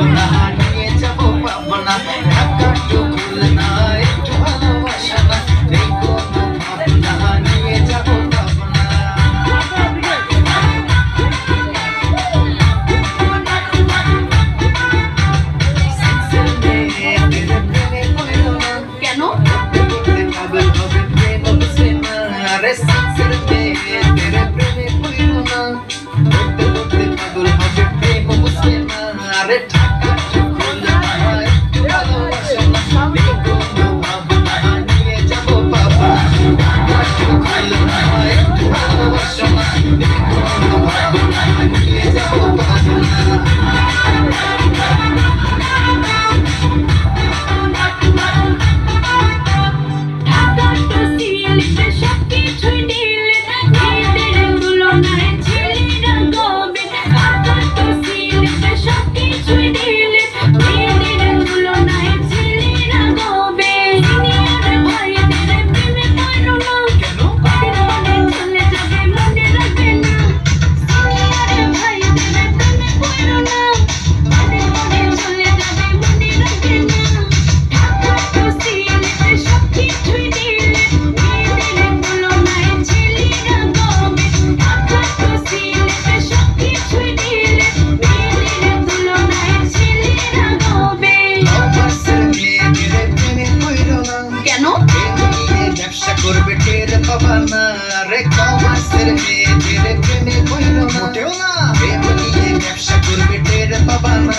ভাবনা নিয়ে যাবো পাবনা ঢাকা টু খুলনা একটু ভালোবাসা না এই কোনো ভাবনা নিয়ে যাবো পাবনা কেন? পাগল হবে প্রেম বুঝে না আরে সানসের মেয়ে তেরে প্রেমে পড়িল না বলতে বলতে পাগল হবে প্রেম বুঝে না আরে ঢাকা টু খুলনা একটু ভালোবাসা না এই কোনো ভাবনা নিয়ে যাবো পাবনা ঢাকা টু খুলনা একটু ভালোবাসা না এই কোনো ভাবনা নিয়ে যাবো পাবনা ব্যবসা করবে টের পাবা না রে কমার্সের মেয়েদের প্রেমে পড়ল না মোটেও না প্রেম নিয়ে ব্যবসা করবে টের পাবা না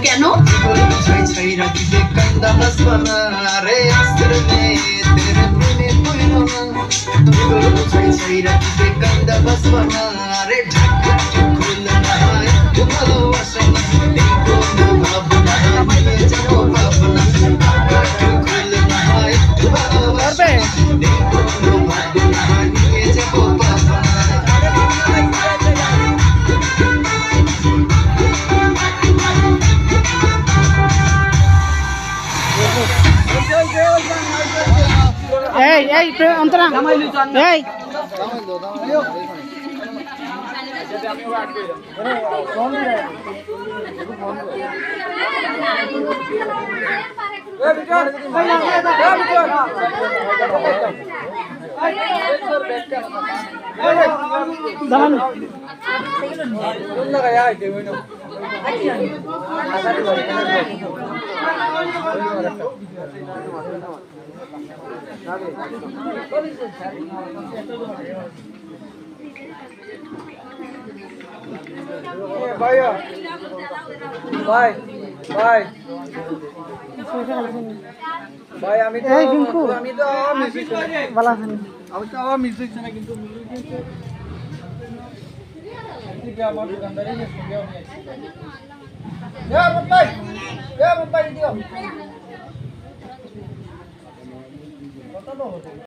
কেন ছাইরা দিতে কান্দা হাসবানা রে আসর মেয়ে তেরে প্রেমে পড়ল না জীবন বুঝাই ছাইরা দিতে কান্দা হাসবানা রে ঢাকা টু খুলনা একটু ভালোবাসা না এই কোনো ভাবনা নিয়ে যাবো পাবনা ঢাকা টু খুলনা একটু ভালোবাসা না এই কোনো ভাবনা নিয়ে যাবো পাবনা এই অন্তরা এই ভাই ভাই ভাই ভাই আমি তো মিউজিক ভালো আছেন আমি তো মিউজিক না কিন্তু মিউজিক আমার দোকানদারি দিও